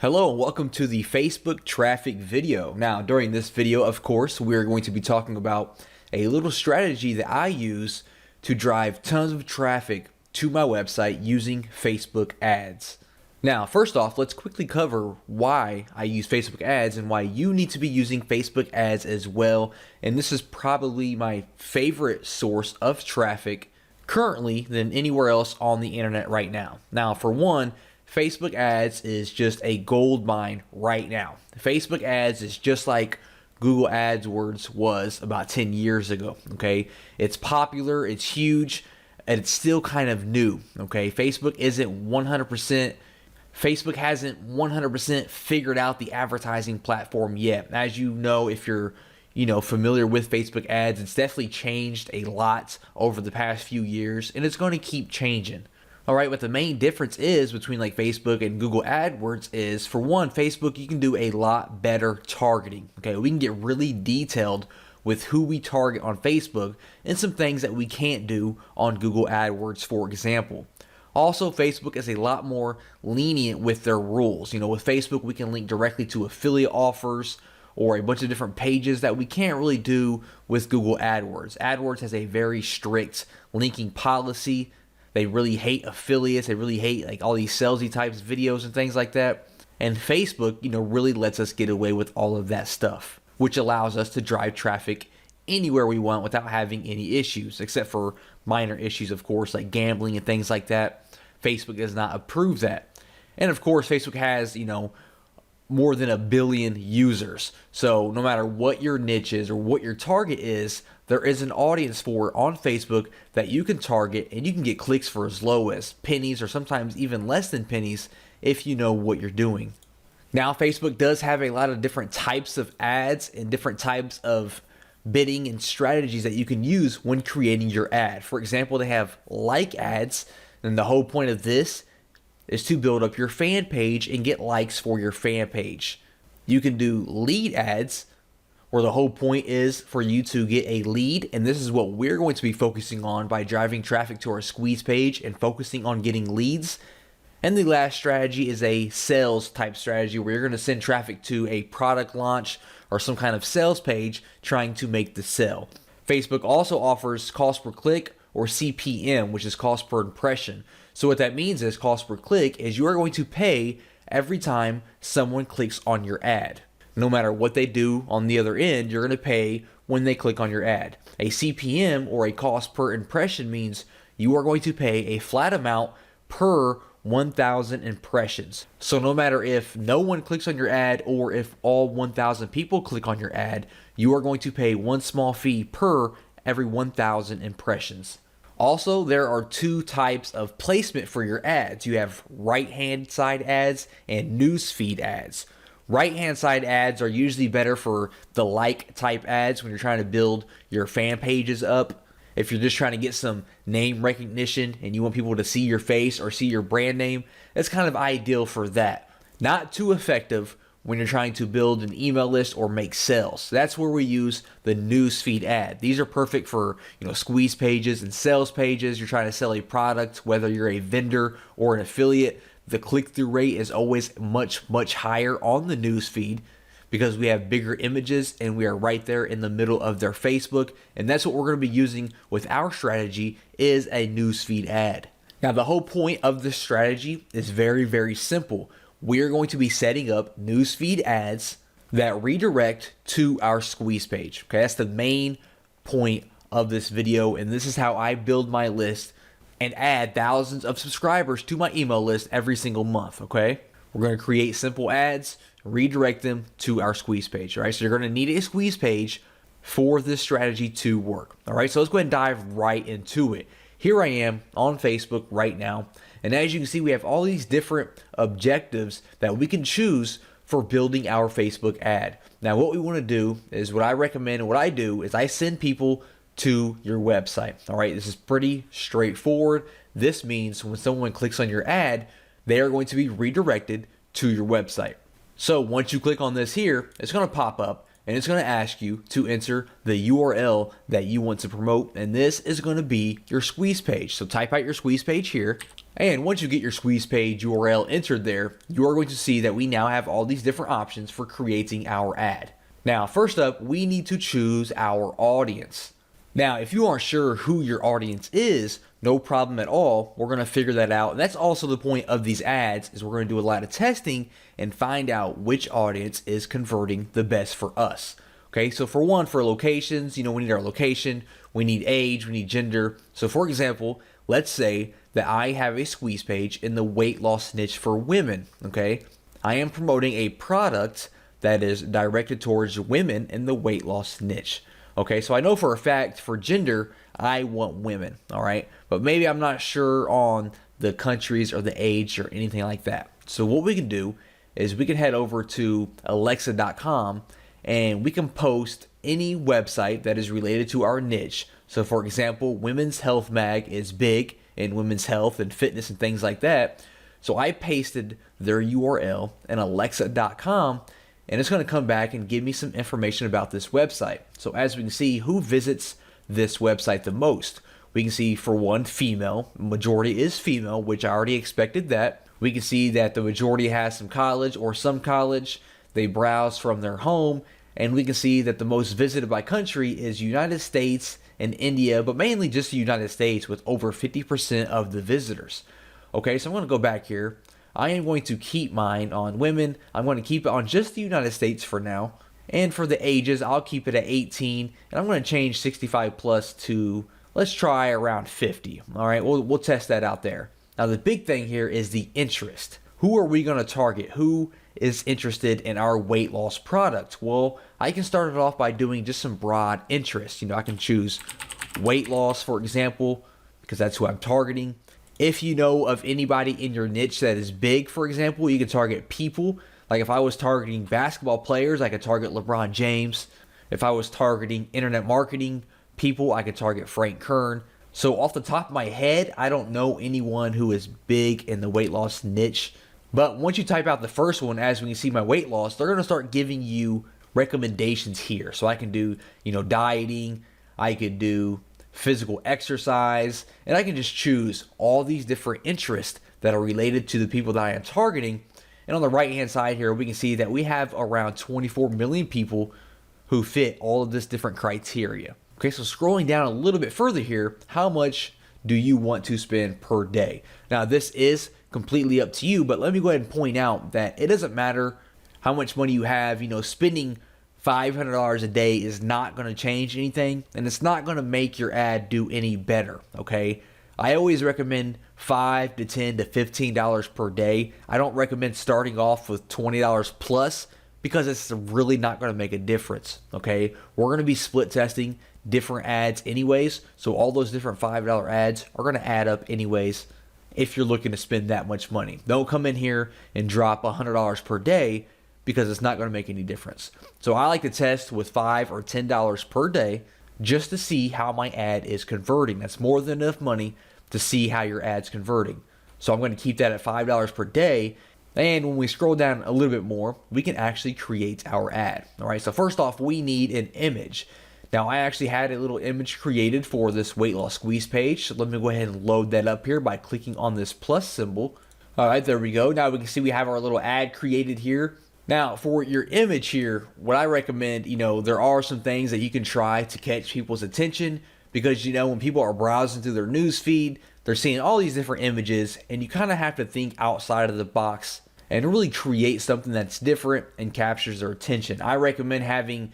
Hello and welcome to the Facebook traffic video. Now, during this video, of course, we're going to be talking about a little strategy that I use to drive tons of traffic to my website using Facebook ads. Now, first off, let's quickly cover why I use Facebook ads and why you need to be using Facebook ads as well. And this is probably my favorite source of traffic currently than anywhere else on the internet right now. Now, for one, Facebook ads is just a gold mine right now. Facebook ads is just like Google AdWords was about 10 years ago, okay? It's popular, it's huge, and it's still kind of new, okay? Facebook hasn't 100% figured out the advertising platform yet. As you know, if you're familiar with Facebook ads, it's definitely changed a lot over the past few years, and it's going to keep changing. All right, what the main difference is between like Facebook and Google AdWords is, for one, Facebook, you can do a lot better targeting. Okay, we can get really detailed with who we target on Facebook and some things that we can't do on Google AdWords, for example. Also, Facebook is a lot more lenient with their rules. With Facebook, we can link directly to affiliate offers or a bunch of different pages that we can't really do with Google AdWords. AdWords has a very strict linking policy. They really hate affiliates. They really hate like all these salesy types videos and things like that. And Facebook, really lets us get away with all of that stuff, which allows us to drive traffic anywhere we want without having any issues, except for minor issues, of course, like gambling and things like that. Facebook does not approve that. And of course, Facebook has, more than 1 billion users. So no matter what your niche is or what your target is, there is an audience for it on Facebook that you can target, and you can get clicks for as low as pennies or sometimes even less than pennies if you know what you're doing. Now, Facebook does have a lot of different types of ads and different types of bidding and strategies that you can use when creating your ad. For example, they have like ads, and the whole point of this is to build up your fan page and get likes for your fan page. You can do lead ads, where the whole point is for you to get a lead, and this is what we're going to be focusing on by driving traffic to our squeeze page and focusing on getting leads. And the last strategy is a sales type strategy, where you're going to send traffic to a product launch or some kind of sales page trying to make the sale. Facebook also offers cost per click, or CPM, which is cost per impression. So what that means is cost per click is you are going to pay every time someone clicks on your ad. No matter what they do on the other end, you're going to pay when they click on your ad. A CPM, or a cost per impression, means you are going to pay a flat amount per 1,000 impressions. So no matter if no one clicks on your ad or if all 1,000 people click on your ad, you are going to pay one small fee per every 1,000 impressions. Also, there are two types of placement for your ads. You have right-hand side ads and newsfeed ads. Right-hand side ads are usually better for the like type ads when you're trying to build your fan pages up. If you're just trying to get some name recognition and you want people to see your face or see your brand name, that's kind of ideal for that. Not too effective when you're trying to build an email list or make sales. That's where we use the newsfeed ad. These are perfect for, squeeze pages and sales pages. You're trying to sell a product, whether you're a vendor or an affiliate. The click-through rate is always much, much higher on the newsfeed because we have bigger images and we are right there in the middle of their Facebook. And that's what we're going to be using with our strategy, is a newsfeed ad. Now, the whole point of this strategy is very, very simple. We are going to be setting up newsfeed ads that redirect to our squeeze page. Okay, that's the main point of this video, and this is how I build my list and add thousands of subscribers to my email list every single month. Okay, we're going to create simple ads, redirect them to our squeeze page. All right, so you're going to need a squeeze page for this strategy to work. All right, so let's go ahead and dive right into it. Here I am on Facebook right now. And as you can see, we have all these different objectives that we can choose for building our Facebook ad. Now, what we want to do is, what I recommend and what I do is I send people to your website. All right, this is pretty straightforward. This means when someone clicks on your ad, they are going to be redirected to your website. So once you click on this here, it's going to pop up and it's going to ask you to enter the URL that you want to promote. And this is going to be your squeeze page. So type out your squeeze page here. And once you get your squeeze page URL entered there, you are going to see that we now have all these different options for creating our ad. Now, first up, we need to choose our audience. Now, if you aren't sure who your audience is, no problem at all. We're going to figure that out. And that's also the point of these ads, is we're going to do a lot of testing and find out which audience is converting the best for us. Okay, so for one, for locations, we need our location, we need age, we need gender. So for example, let's say that I have a squeeze page in the weight loss niche for women, okay? I am promoting a product that is directed towards women in the weight loss niche. Okay, so I know for a fact for gender, I want women, all right? But maybe I'm not sure on the countries or the age or anything like that. So what we can do is we can head over to alexa.com and we can post any website that is related to our niche. So for example, Women's Health Mag is big in women's health and fitness and things like that. So I pasted their URL in alexa.com, and it's going to come back and give me some information about this website. So as we can see, who visits this website the most? We can see for one, female. Majority is female, which I already expected that. We can see that the majority has some college or some college. They browse from their home, and we can see that the most visited by country is United States and India, but mainly just the United States with over 50% of the visitors. Okay, so I'm going to go back here. I am going to keep mine on women. I'm going to keep it on just the United States for now. And for the ages, I'll keep it at 18. And I'm going to change 65 plus to, let's try around 50. All right, we'll test that out there. Now, the big thing here is the interest. Who are we going to target? Who is interested in our weight loss product? Well, I can start it off by doing just some broad interest. I can choose weight loss, for example, because that's who I'm targeting. If you know of anybody in your niche that is big, for example, you can target people. Like if I was targeting basketball players, I could target LeBron James. If I was targeting internet marketing people, I could target Frank Kern. So off the top of my head, I don't know anyone who is big in the weight loss niche. But once you type out the first one, as we can see my weight loss, they're going to start giving you recommendations here. So I can do, dieting, I could do physical exercise, and I can just choose all these different interests that are related to the people that I am targeting. And on the right hand side here, we can see that we have around 24 million people who fit all of this different criteria. Okay, so scrolling down a little bit further here, how much do you want to spend per day? Now this is completely up to you, but let me go ahead and point out that it doesn't matter how much money you have. Spending $500 a day is not going to change anything, and it's not going to make your ad do any better, okay? I always recommend $5 to $10 to $15 per day. I don't recommend starting off with $20 plus because it's really not going to make a difference, okay? We're going to be split testing different ads anyways, so all those different $5 ads are going to add up anyways if you're looking to spend that much money. Don't come in here and drop $100 per day because it's not going to make any difference. So I like to test with $5 or $10 per day just to see how my ad is converting. That's more than enough money to see how your ad's converting. So I'm going to keep that at $5 per day. And when we scroll down a little bit more, we can actually create our ad. All right, so first off, we need an image. Now, I actually had a little image created for this weight loss squeeze page. So let me go ahead and load that up here by clicking on this plus symbol. All right, there we go. Now we can see we have our little ad created here. Now, for your image here, what I recommend, there are some things that you can try to catch people's attention because, when people are browsing through their news feed, they're seeing all these different images, and you kind of have to think outside of the box and really create something that's different and captures their attention. I recommend having,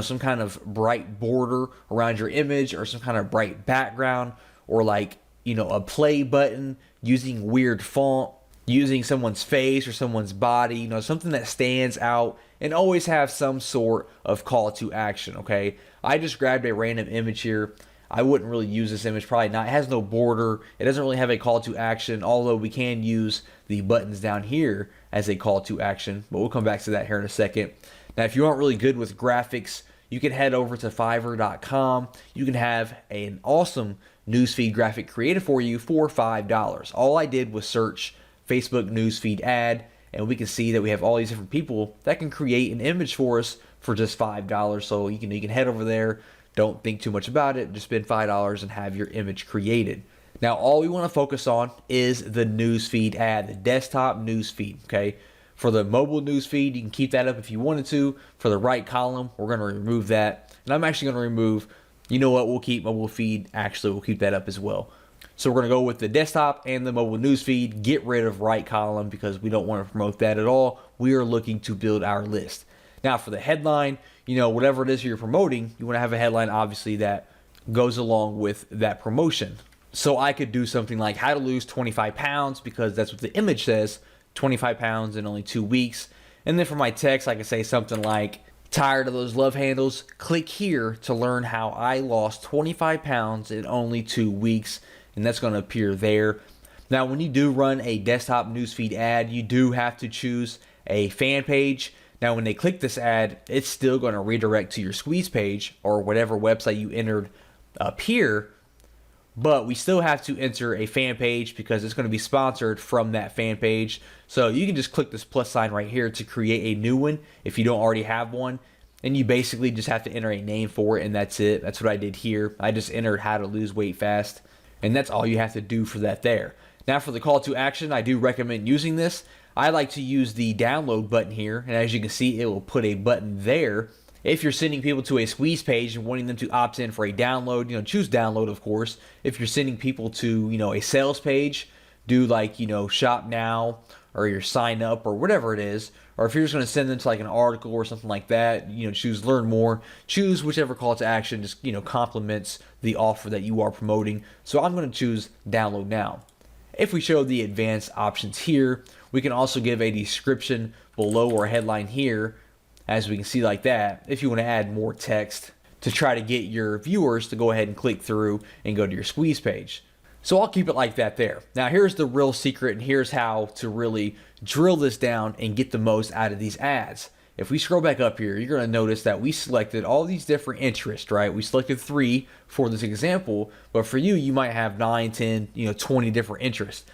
some kind of bright border around your image or some kind of bright background or like, a play button using weird font, using someone's face or someone's body, something that stands out, and always have some sort of call to action, okay? I just grabbed a random image here. I wouldn't really use this image, probably not. It has no border. It doesn't really have a call to action, although we can use the buttons down here as a call to action, but we'll come back to that here in a second. Now, if you aren't really good with graphics, you can head over to Fiverr.com. You can have an awesome newsfeed graphic created for you for $5. All I did was search Facebook newsfeed ad, and we can see that we have all these different people that can create an image for us for just $5. So you can head over there, don't think too much about it, just spend $5 and have your image created. Now, all we want to focus on is the newsfeed ad, the desktop newsfeed, okay? For the mobile newsfeed, you can keep that up if you wanted to. For the right column, we're going to remove that. And I'm actually going to remove, you know what, we'll keep mobile feed. Actually, we'll keep that up as well. So we're going to go with the desktop and the mobile newsfeed, get rid of right column because we don't want to promote that at all. We are looking to build our list. Now, for the headline, you know, whatever it is you're promoting, you want to have a headline, obviously, that goes along with that promotion. So I could do something like how to lose 25 pounds because that's what the image says, 25 pounds in only 2 weeks. And then for my text, I could say something like, tired of those love handles? Click here to learn how I lost 25 pounds in only 2 weeks. And that's going to appear there. Now, when you do run a desktop newsfeed ad, you do have to choose a fan page. Now, when they click this ad, it's still going to redirect to your squeeze page or whatever website you entered up here. But we still have to enter a fan page because it's going to be sponsored from that fan page. So you can just click this plus sign right here to create a new one if you don't already have one. And you basically just have to enter a name for it, and that's it. That's what I did here. I just entered how to lose weight fast, and that's all you have to do for that there. Now for the call to action, I do recommend using this. I like to use the download button here, and as you can see, it will put a button there. If you're sending people to a squeeze page and wanting them to opt in for a download, you know, choose download, of course. If you're sending people to, you know, a sales page, do like, you know, shop now or your sign up or whatever it is. Or if you're just going to send them to like an article or something like that, you know, choose learn more. Choose whichever call to action just, you know, complements the offer that you are promoting. So I'm going to choose download now. If we show the advanced options here, we can also give a description below or a headline here, as we can see like that, if you want to add more text to try to get your viewers to go ahead and click through and go to your squeeze page. So I'll keep it like that there. Now here's the real secret, and here's how to really drill this down and get the most out of these ads. If we scroll back up here, you're going to notice that we selected all these different interests, right? We selected 3 for this example, but for you, you might have 9, 10, 20 different interests.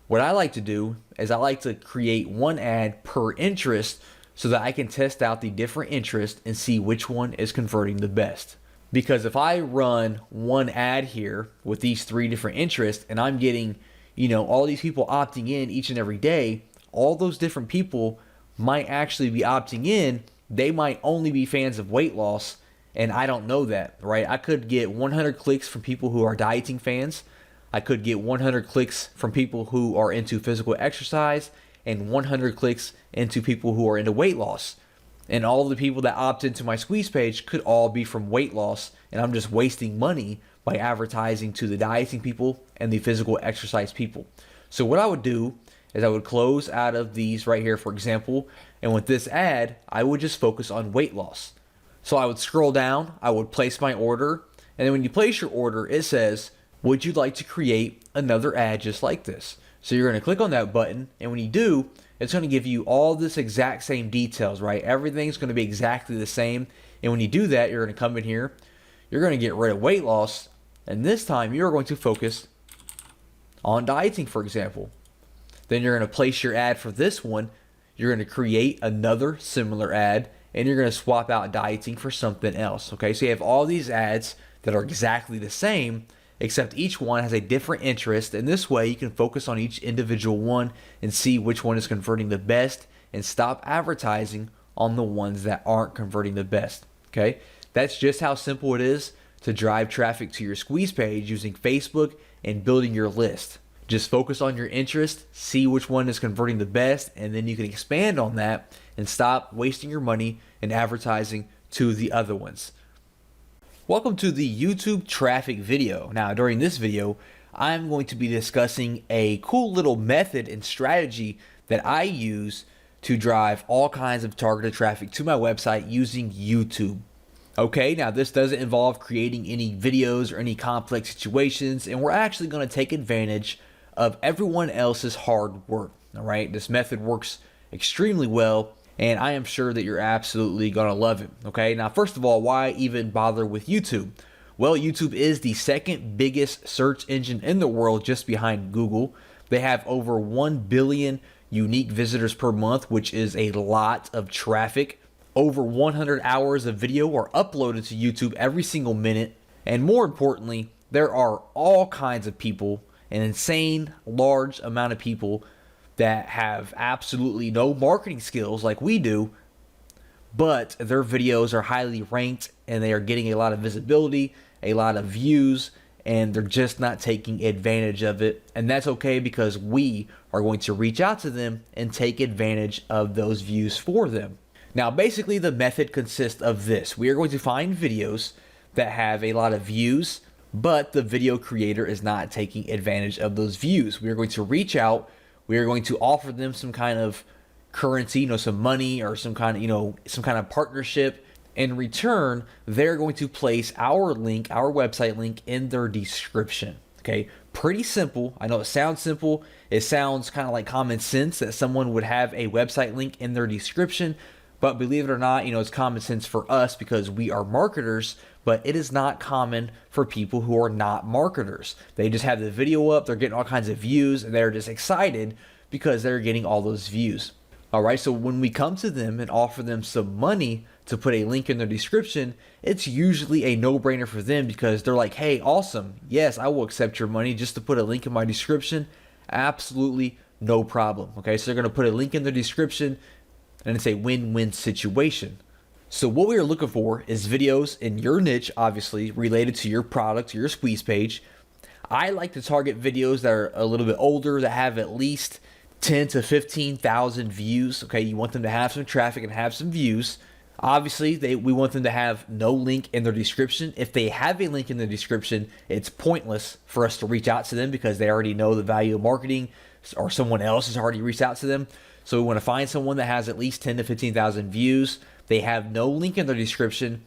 What I like to do is I like to create one ad per interest so that I can test out the different interests and see which one is converting the best. Because if I run one ad here with these 3 different interests and I'm getting, all these people opting in each and every day, all those different people might actually be opting in. They might only be fans of weight loss, and I don't know that, right? I could get 100 clicks from people who are dieting fans. I could get 100 clicks from people who are into physical exercise and 100 clicks into people who are into weight loss. And all of the people that opt into my squeeze page could all be from weight loss, and I'm just wasting money by advertising to the dieting people and the physical exercise people. So what I would do is I would close out of these right here, for example, and with this ad, I would just focus on weight loss. So I would scroll down, I would place my order, and then when you place your order, it says, would you like to create another ad just like this? So you're going to click on that button, and when you do, it's going to give you all this exact same details, right? Everything's going to be exactly the same. And when you do that, you're going to come in here, you're going to get rid of weight loss, and this time you're going to focus on dieting, for example. Then you're going to place your ad for this one. You're going to create another similar ad, and you're going to swap out dieting for something else, okay? So you have all these ads that are exactly the same, except each one has a different interest, and this way you can focus on each individual one and see which one is converting the best and stop advertising on the ones that aren't converting the best, okay? That's just how simple it is to drive traffic to your squeeze page using Facebook and building your list. Just focus on your interest, see which one is converting the best, and then you can expand on that and stop wasting your money and advertising to the other ones. Welcome to the YouTube traffic video. Now, during this video, I'm going to be discussing a cool little method and strategy that I use to drive all kinds of targeted traffic to my website using YouTube. Okay, now this doesn't involve creating any videos or any complex situations, and we're actually going to take advantage of everyone else's hard work. All right, this method works extremely well, and I am sure that you're absolutely going to love it. Okay, now first of all, why even bother with YouTube? Well, YouTube is the second biggest search engine in the world, just behind Google. They have over 1 billion unique visitors per month, which is a lot of traffic. Over 100 hours of video are uploaded to YouTube every single minute. And more importantly, there are all kinds of people an insane large amount of people that have absolutely no marketing skills like we do, but their videos are highly ranked and they are getting a lot of visibility, a lot of views, and they're just not taking advantage of it. And that's okay, because we are going to reach out to them and take advantage of those views for them. Now, basically the method consists of this. We are going to find videos that have a lot of views, but the video creator is not taking advantage of those views. We are going to reach out. We are going to offer them some kind of currency, some money or some kind of partnership. In return, they're going to place our link, our website link, in their description. Okay, pretty simple. I know it sounds simple. It sounds kind of like common sense that someone would have a website link in their description, but believe it or not, it's common sense for us because we are marketers, but it is not common for people who are not marketers. They just have the video up, they're getting all kinds of views, and they're just excited because they're getting all those views. All right, so when we come to them and offer them some money to put a link in their description, it's usually a no-brainer for them because they're like, hey, awesome. Yes, I will accept your money just to put a link in my description. Absolutely no problem. Okay, so they're going to put a link in their description and it's a win-win situation. So what we are looking for is videos in your niche, obviously related to your product, your squeeze page. I like to target videos that are a little bit older, that have at least 10 to 15,000 views. Okay, you want them to have some traffic and have some views. Obviously, we want them to have no link in their description. If they have a link in the description, it's pointless for us to reach out to them because they already know the value of marketing, or someone else has already reached out to them. So we want to find someone that has at least 10 to 15,000 views. They have no link in their description,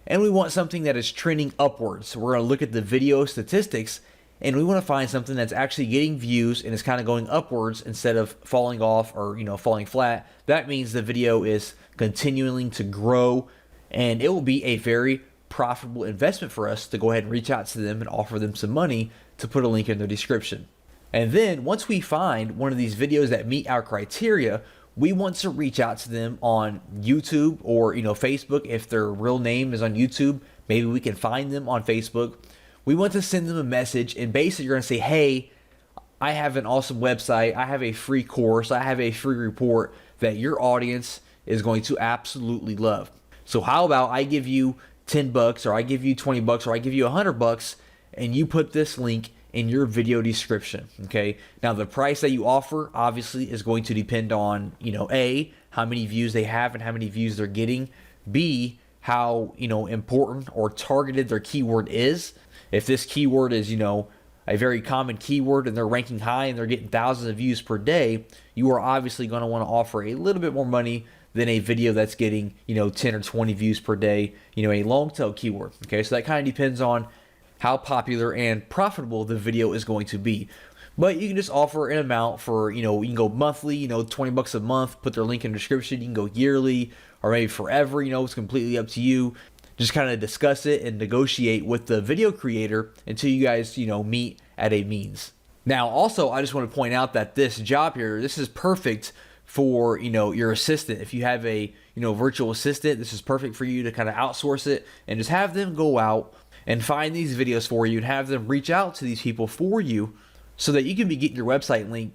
and we want something that is trending upwards. So we're going to look at the video statistics, and we want to find something that's actually getting views and is kind of going upwards instead of falling off or falling flat. That means the video is continuing to grow, and it will be a very profitable investment for us to go ahead and reach out to them and offer them some money to put a link in their description. And then once we find one of these videos that meet our criteria, we want to reach out to them on YouTube or Facebook. If their real name is on YouTube, maybe we can find them on Facebook. We want to send them a message, and basically you're going to say, hey, I have an awesome website, I have a free course, I have a free report that your audience is going to absolutely love. So how about I give you $10, or I give you $20, or I give you $100, and you put this link in your video description. Okay, now the price that you offer obviously is going to depend on A, how many views they have and how many views they're getting, B, how important or targeted their keyword is. If this keyword is a very common keyword and they're ranking high and they're getting thousands of views per day, you are obviously going to want to offer a little bit more money than a video that's getting 10 or 20 views per day, a long tail keyword. Okay, so that kind of depends on how popular and profitable the video is going to be. But you can just offer an amount for, you can go monthly, $20 a month, put their link in the description. You can go yearly or maybe forever, it's completely up to you. Just kind of discuss it and negotiate with the video creator until you guys, meet at a means. Now, also, I just want to point out that this job here, this is perfect for, your assistant. If you have a, virtual assistant, this is perfect for you to kind of outsource it and just have them go out and find these videos for you and have them reach out to these people for you so that you can be getting your website link,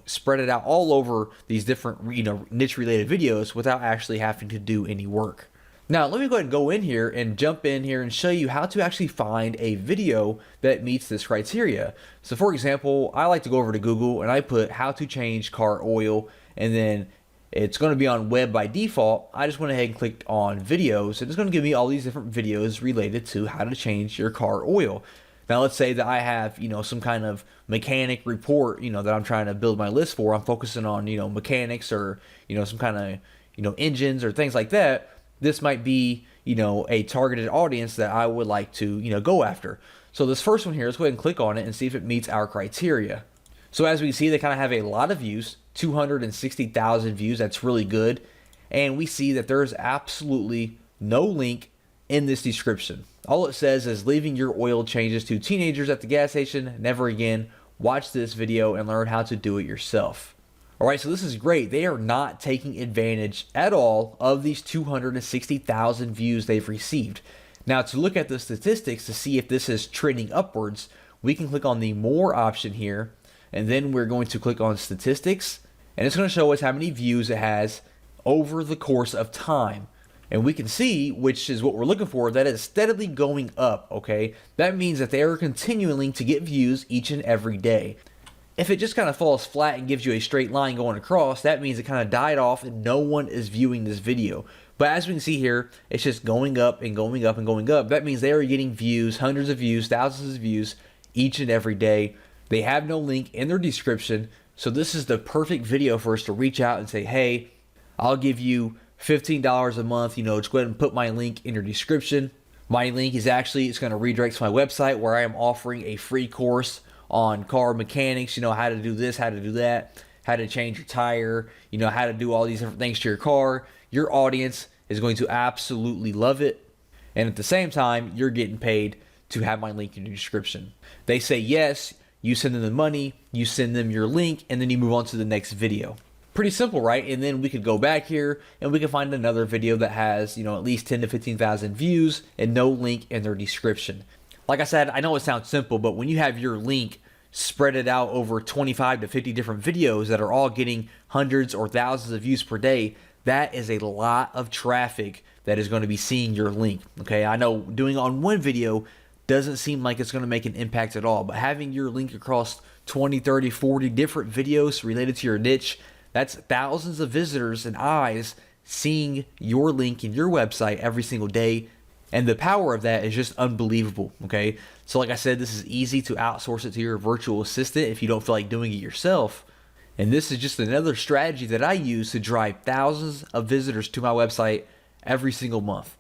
spread it out all over these different, niche related videos without actually having to do any work. Now, let me go ahead and go in here and jump in here and show you how to actually find a video that meets this criteria. So for example, I like to go over to Google and I put how to change car oil, and then it's going to be on web by default. I just went ahead and clicked on videos, and it's going to give me all these different videos related to how to change your car oil. Now, let's say that I have, some kind of mechanic report, that I'm trying to build my list for. I'm focusing on, mechanics or, some kind of, engines or things like that. This might be, a targeted audience that I would like to, go after. So this first one here, let's go ahead and click on it and see if it meets our criteria. So as we see, they kind of have a lot of views, 260,000 views. That's really good. And we see that there's absolutely no link in this description. All it says is leaving your oil changes to teenagers at the gas station. Never again. Watch this video and learn how to do it yourself. All right, so this is great. They are not taking advantage at all of these 260,000 views they've received. Now, to look at the statistics to see if this is trending upwards, we can click on the more option here, and then we're going to click on statistics, and it's going to show us how many views it has over the course of time. And we can see, which is what we're looking for, that it's steadily going up, okay? That means that they are continuing to get views each and every day. If it just kind of falls flat and gives you a straight line going across, that means it kind of died off and no one is viewing this video. But as we can see here, it's just going up and going up and going up. That means they are getting views, hundreds of views, thousands of views each and every day. They have no link in their description. So this is the perfect video for us to reach out and say, hey, I'll give you $15 a month, just go ahead and put my link in your description. My link is it's going to redirect to my website where I am offering a free course on car mechanics, how to do this, how to do that, how to change your tire, how to do all these different things to your car. Your audience is going to absolutely love it. And at the same time, you're getting paid to have my link in your description. They say yes, you send them the money, you send them your link, and then you move on to the next video. Pretty simple, right? And then we could go back here and we can find another video that has, at least 10 to 15,000 views and no link in their description. Like I said, I know it sounds simple, but when you have your link spread it out over 25 to 50 different videos that are all getting hundreds or thousands of views per day, that is a lot of traffic that is going to be seeing your link. Okay, I know doing it on one video doesn't seem like it's going to make an impact at all, but having your link across 20, 30, 40 different videos related to your niche, that's thousands of visitors and eyes seeing your link in your website every single day. And the power of that is just unbelievable, okay? So like I said, this is easy to outsource it to your virtual assistant if you don't feel like doing it yourself. And this is just another strategy that I use to drive thousands of visitors to my website every single month.